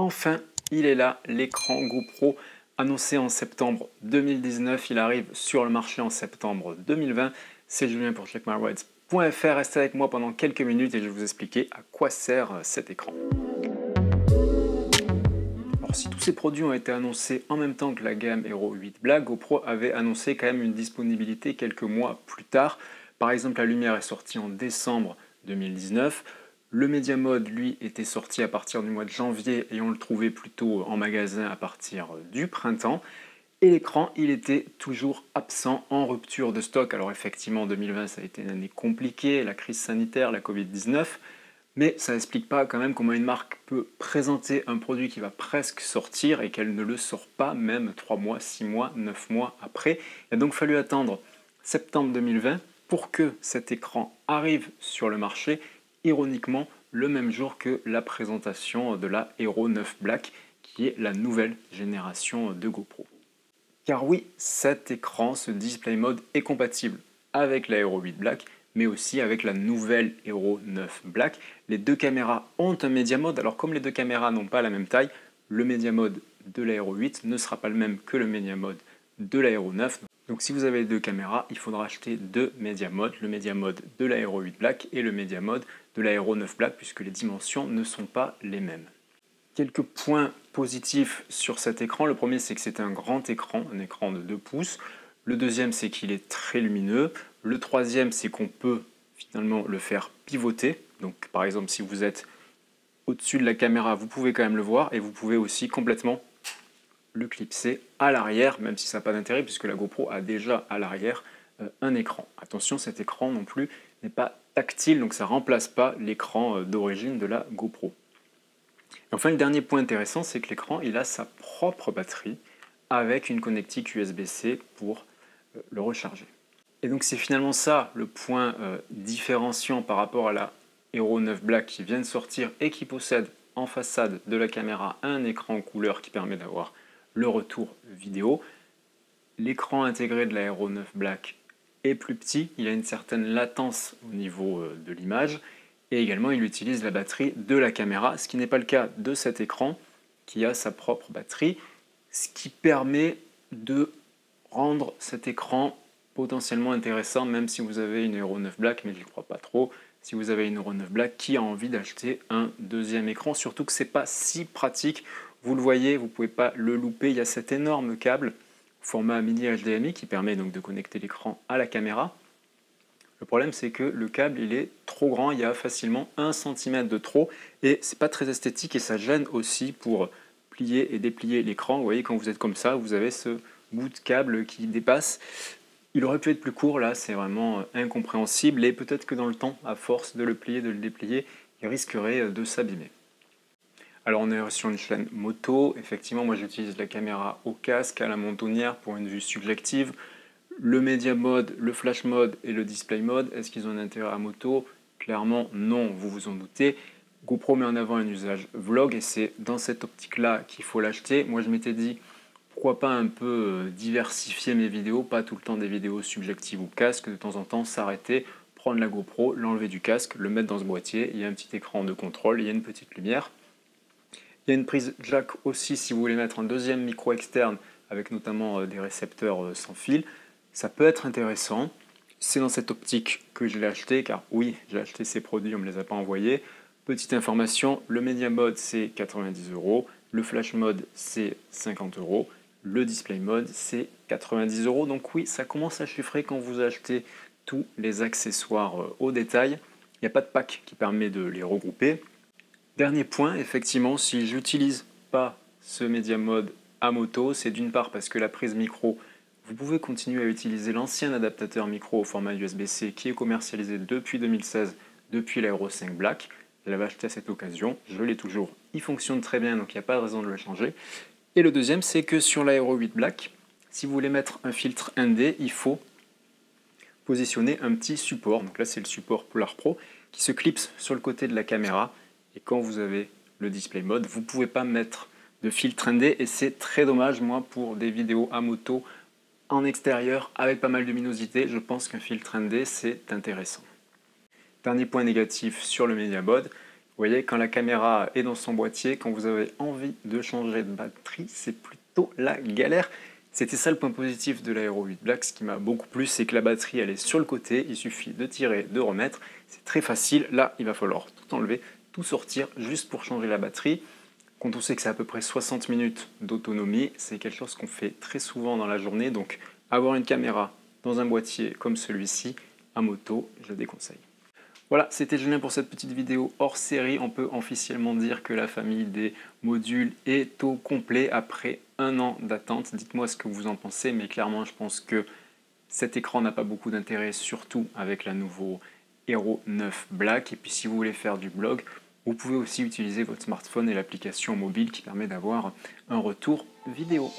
Enfin, il est là, l'écran GoPro annoncé en septembre 2019. Il arrive sur le marché en septembre 2020. C'est Julien pour checkmyrides.fr. Restez avec moi pendant quelques minutes et je vais vous expliquer à quoi sert cet écran. Alors, si tous ces produits ont été annoncés en même temps que la gamme Hero 8 Black, GoPro avait annoncé quand même une disponibilité quelques mois plus tard. Par exemple, la lumière est sortie en décembre 2019. Le Media Mode, lui, était sorti à partir du mois de janvier et on le trouvait plutôt en magasin à partir du printemps. Et l'écran, il était toujours absent, en rupture de stock. Alors effectivement, 2020, ça a été une année compliquée, la crise sanitaire, la Covid-19, mais ça n'explique pas quand même comment une marque peut présenter un produit qui va presque sortir et qu'elle ne le sort pas même 3 mois, 6 mois, 9 mois après. Il a donc fallu attendre septembre 2020 pour que cet écran arrive sur le marché, ironiquement le même jour que la présentation de la Hero 9 Black, qui est la nouvelle génération de GoPro. Car oui, cet écran, ce display mode est compatible avec la Hero 8 Black, mais aussi avec la nouvelle Hero 9 Black. Les deux caméras ont un Media Mode, alors comme les deux caméras n'ont pas la même taille, le Media Mode de la Hero 8 ne sera pas le même que le Media Mode de la Hero 9. Donc si vous avez les deux caméras, il faudra acheter deux Media Mode, le Media Mode de la Hero 8 Black et le Media Mode de la Hero 9 Black, puisque les dimensions ne sont pas les mêmes. Quelques points positifs sur cet écran. Le premier, c'est que c'est un grand écran, un écran de 2 pouces. Le deuxième, c'est qu'il est très lumineux. Le troisième, c'est qu'on peut finalement le faire pivoter. Donc par exemple, si vous êtes au-dessus de la caméra, vous pouvez quand même le voir et vous pouvez aussi complètement le clipser à l'arrière, même si ça n'a pas d'intérêt puisque la GoPro a déjà à l'arrière un écran. Attention, cet écran non plus n'est pas tactile, donc ça ne remplace pas l'écran d'origine de la GoPro. Et enfin, le dernier point intéressant, c'est que l'écran il a sa propre batterie avec une connectique USB-C pour le recharger. Et donc c'est finalement ça le point différenciant par rapport à la Hero 9 Black qui vient de sortir et qui possède en façade de la caméra un écran en couleur qui permet d'avoir le retour vidéo. L'écran intégré de la Hero 9 Black est plus petit, il a une certaine latence au niveau de l'image et également il utilise la batterie de la caméra, ce qui n'est pas le cas de cet écran qui a sa propre batterie, ce qui permet de rendre cet écran potentiellement intéressant même si vous avez une Hero 9 Black, mais je ne crois pas trop. Si vous avez une Hero 9 Black, qui a envie d'acheter un deuxième écran, surtout que ce n'est pas si pratique. Vous le voyez, vous ne pouvez pas le louper, il y a cet énorme câble format mini HDMI qui permet donc de connecter l'écran à la caméra. Le problème c'est que le câble il est trop grand, il y a facilement 1 cm de trop et c'est pas très esthétique et ça gêne aussi pour plier et déplier l'écran. Vous voyez quand vous êtes comme ça, vous avez ce bout de câble qui dépasse. Il aurait pu être plus court, là c'est vraiment incompréhensible et peut-être que dans le temps, à force de le plier, de le déplier, il risquerait de s'abîmer. Alors on est sur une chaîne moto, effectivement moi j'utilise la caméra au casque, à la mentonnière pour une vue subjective. Le Media Mode, le Flash Mode et le Display Mode, est-ce qu'ils ont un intérêt à moto? Clairement non, vous vous en doutez. GoPro met en avant un usage vlog et c'est dans cette optique-là qu'il faut l'acheter. Moi je m'étais dit, pourquoi pas un peu diversifier mes vidéos, pas tout le temps des vidéos subjectives ou casque, de temps en temps s'arrêter, prendre la GoPro, l'enlever du casque, le mettre dans ce boîtier, il y a un petit écran de contrôle, il y a une petite lumière. Il y a une prise jack aussi si vous voulez mettre un deuxième micro externe avec notamment des récepteurs sans fil. Ça peut être intéressant. C'est dans cette optique que je l'ai acheté car oui, j'ai acheté ces produits, on ne me les a pas envoyés. Petite information, le Media Mode c'est 90 €, le Flash Mode c'est 50 €, le Display Mode c'est 90 €. Donc oui, ça commence à chiffrer quand vous achetez tous les accessoires au détail. Il n'y a pas de pack qui permet de les regrouper. Dernier point, effectivement, si j'utilise pas ce Media Mode à moto, c'est d'une part parce que la prise micro, vous pouvez continuer à utiliser l'ancien adaptateur micro au format USB-C qui est commercialisé depuis 2016, depuis la Hero 5 Black. Je l'avais acheté à cette occasion, je l'ai toujours, il fonctionne très bien donc il n'y a pas de raison de le changer. Et le deuxième, c'est que sur la Hero 8 Black, si vous voulez mettre un filtre 1D, il faut positionner un petit support, donc là c'est le support Polar Pro, qui se clipse sur le côté de la caméra. Et quand vous avez le display mode, vous ne pouvez pas mettre de filtre 1D et c'est très dommage. Moi, pour des vidéos à moto en extérieur avec pas mal de luminosité, je pense qu'un filtre 1D c'est intéressant. Dernier point négatif sur le Media Mode, voyez, quand la caméra est dans son boîtier, quand vous avez envie de changer de batterie, c'est plutôt la galère. C'était ça le point positif de la Hero 8 Black. Ce qui m'a beaucoup plu, c'est que la batterie elle est sur le côté, il suffit de tirer, de remettre, c'est très facile. Là, il va falloir tout enlever, tout sortir juste pour changer la batterie. Quand on sait que c'est à peu près 60 minutes d'autonomie, c'est quelque chose qu'on fait très souvent dans la journée, donc avoir une caméra dans un boîtier comme celui-ci, à moto, je le déconseille. Voilà, c'était Julien pour cette petite vidéo hors série. On peut officiellement dire que la famille des modules est au complet après 1 an d'attente. Dites-moi ce que vous en pensez, mais clairement je pense que cet écran n'a pas beaucoup d'intérêt, surtout avec la nouveau Hero 9 Black. Et puis si vous voulez faire du blog, vous pouvez aussi utiliser votre smartphone et l'application mobile qui permet d'avoir un retour vidéo.